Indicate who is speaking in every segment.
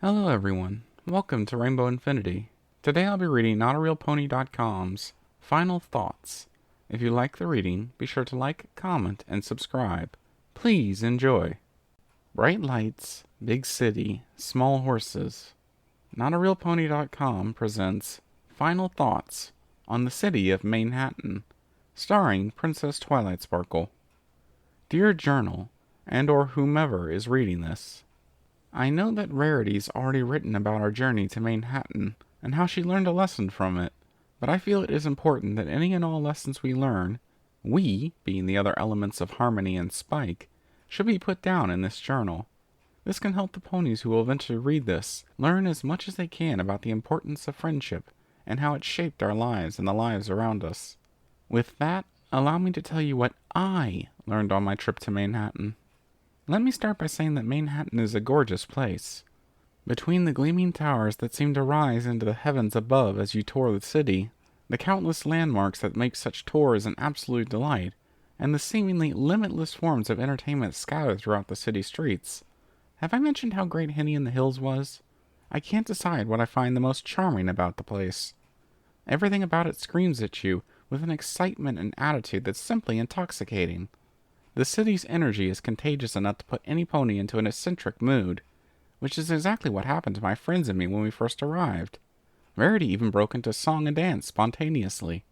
Speaker 1: Hello everyone, welcome to Rainbow Infinity. Today I'll be reading NotARealPonydotcom's Final Thoughts. If you like the reading, be sure to like, comment, and subscribe. Please enjoy. Bright lights, big city, small horses. NotARealPony.com presents Final Thoughts on the City of Manehatten, starring Princess Twilight Sparkle. Dear Journal, and or whomever is reading this, I know that Rarity's already written about our journey to Manehatten and how she learned a lesson from it, but I feel it is important that any and all lessons we learn, we, being the other elements of Harmony and Spike, should be put down in this journal. This can help the ponies who will eventually read this learn as much as they can about the importance of friendship and how it shaped our lives and the lives around us. With that, allow me to tell you what I learned on my trip to Manehatten. Let me start by saying that Manehatten is a gorgeous place. Between the gleaming towers that seem to rise into the heavens above as you tour the city, the countless landmarks that make such tours an absolute delight, and the seemingly limitless forms of entertainment scattered throughout the city streets. Have I mentioned how great Henny in the Hills was? I can't decide what I find the most charming about the place. Everything about it screams at you with an excitement and attitude that's simply intoxicating. The city's energy is contagious enough to put any pony into an eccentric mood, which is exactly what happened to my friends and me when we first arrived. Rarity even broke into song and dance spontaneously.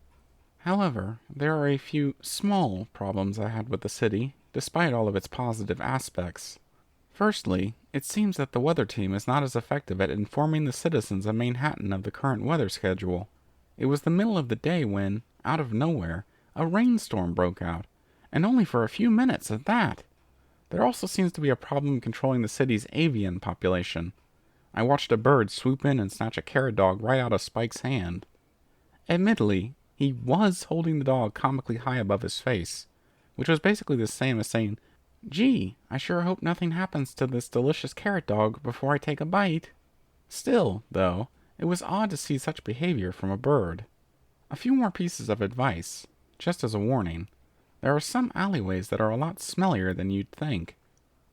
Speaker 1: However, there are a few small problems I had with the city, despite all of its positive aspects. Firstly, it seems that the weather team is not as effective at informing the citizens of Manehatten of the current weather schedule. It was the middle of the day when, out of nowhere, a rainstorm broke out, and only for a few minutes at that. There also seems to be a problem controlling the city's avian population. I watched a bird swoop in and snatch a carrot dog right out of Spike's hand. Admittedly, he was holding the dog comically high above his face, which was basically the same as saying, "Gee, I sure hope nothing happens to this delicious carrot dog before I take a bite." Still, though, it was odd to see such behavior from a bird. A few more pieces of advice, just as a warning. There are some alleyways that are a lot smellier than you'd think.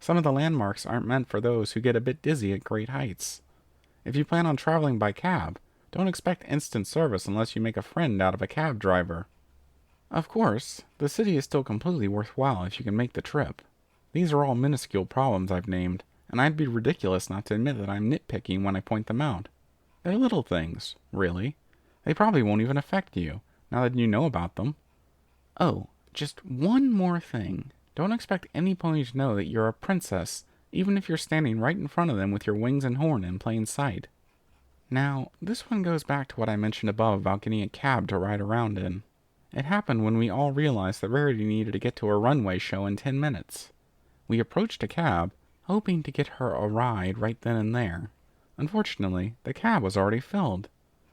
Speaker 1: Some of the landmarks aren't meant for those who get a bit dizzy at great heights. If you plan on traveling by cab, don't expect instant service unless you make a friend out of a cab driver. Of course, the city is still completely worthwhile if you can make the trip. These are all minuscule problems I've named, and I'd be ridiculous not to admit that I'm nitpicking when I point them out. They're little things, really. They probably won't even affect you, now that you know about them. Oh, just one more thing. Don't expect any pony to know that you're a princess, even if you're standing right in front of them with your wings and horn in plain sight. Now, this one goes back to what I mentioned above about getting a cab to ride around in. It happened when we all realized that Rarity needed to get to a runway show in 10 minutes. We approached a cab, hoping to get her a ride right then and there. Unfortunately, the cab was already filled.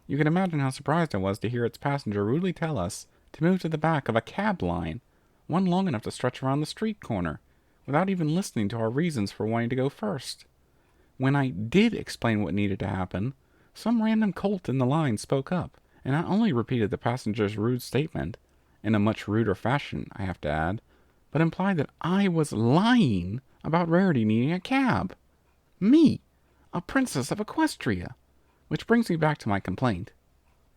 Speaker 1: You can imagine how surprised I was to hear its passenger rudely tell us to move to the back of a cab line, one long enough to stretch around the street corner, without even listening to our reasons for wanting to go first. When I did explain what needed to happen, some random colt in the line spoke up, and not only repeated the passenger's rude statement, in a much ruder fashion, I have to add, but implied that I was lying about Rarity needing a cab. Me, a princess of Equestria! Which brings me back to my complaint.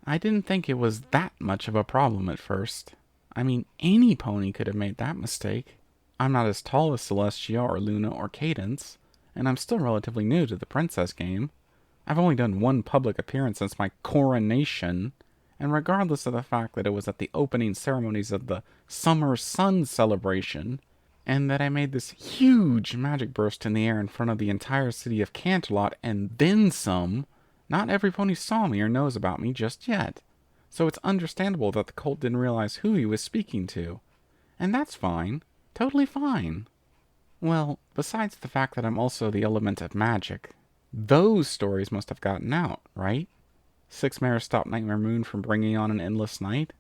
Speaker 1: I didn't think it was that much of a problem at first. I mean, any pony could have made that mistake. I'm not as tall as Celestia or Luna or Cadence, and I'm still relatively new to the princess game. I've only done one public appearance since my coronation, and regardless of the fact that it was at the opening ceremonies of the Summer Sun celebration, and that I made this huge magic burst in the air in front of the entire city of Canterlot and then some, not every pony saw me or knows about me just yet, so it's understandable that the colt didn't realize who he was speaking to. And that's fine. Totally fine. Well, besides the fact that I'm also the element of magic, those stories must have gotten out, right? 6 mares stop Nightmare Moon from bringing on an endless night?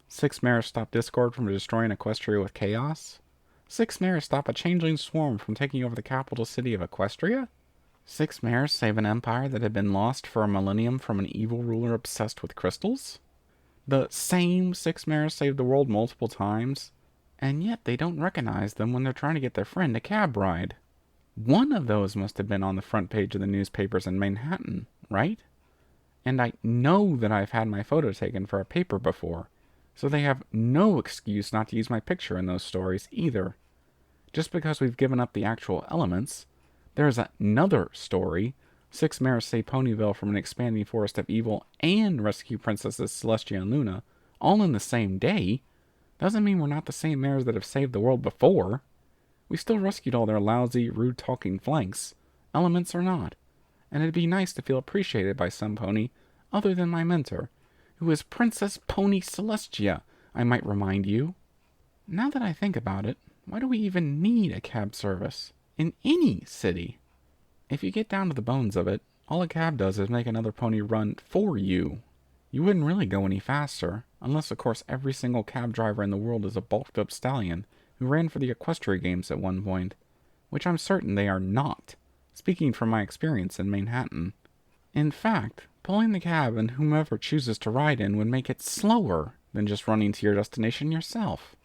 Speaker 1: 6 mares stop Discord from destroying Equestria with chaos? 6 mares stop a changeling swarm from taking over the capital city of Equestria? 6 mares save an empire that had been lost for a millennium from an evil ruler obsessed with crystals? The same 6 mares saved the world multiple times, and yet they don't recognize them when they're trying to get their friend a cab ride. One of those must have been on the front page of the newspapers in Manhattan, right? And I know that I've had my photo taken for a paper before, so they have no excuse not to use my picture in those stories either. Just because we've given up the actual elements, there's another story, Six Mares Save Ponyville from an Expanding Forest of Evil and Rescue Princesses Celestia and Luna, all in the same day, doesn't mean we're not the same mares that have saved the world before. We still rescued all their lousy, rude-talking flanks, elements or not, and it'd be nice to feel appreciated by some pony other than my mentor, who is Princess Pony Celestia, I might remind you. Now that I think about it, why do we even need a cab service in any city? If you get down to the bones of it, all a cab does is make another pony run for you. You wouldn't really go any faster, unless of course every single cab driver in the world is a bulked up stallion who ran for the Equestria Games at one point, which I'm certain they are not, speaking from my experience in Manehatten. In fact, pulling the cab and whomever chooses to ride in would make it slower than just running to your destination yourself.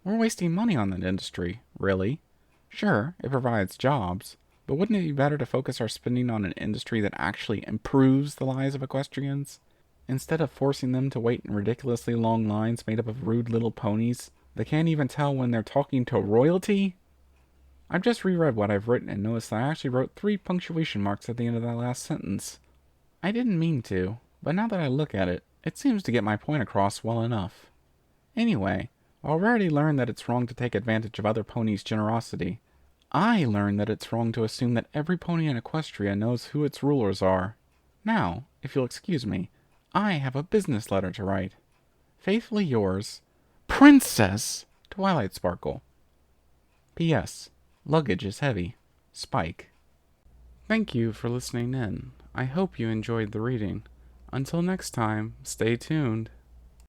Speaker 1: We're wasting money on that industry, really. Sure, it provides jobs, but wouldn't it be better to focus our spending on an industry that actually improves the lives of equestrians, instead of forcing them to wait in ridiculously long lines made up of rude little ponies that can't even tell when they're talking to royalty? I've just reread what I've written and noticed that I actually wrote 3 punctuation marks at the end of that last sentence. I didn't mean to, but now that I look at it, it seems to get my point across well enough. Anyway, while Rarity learned that it's wrong to take advantage of other ponies' generosity, I learned that it's wrong to assume that every pony in Equestria knows who its rulers are. Now, if you'll excuse me, I have a business letter to write. Faithfully yours, Princess Twilight Sparkle. P.S. Luggage is heavy. Spike. Thank you for listening in. I hope you enjoyed the reading. Until next time, stay tuned.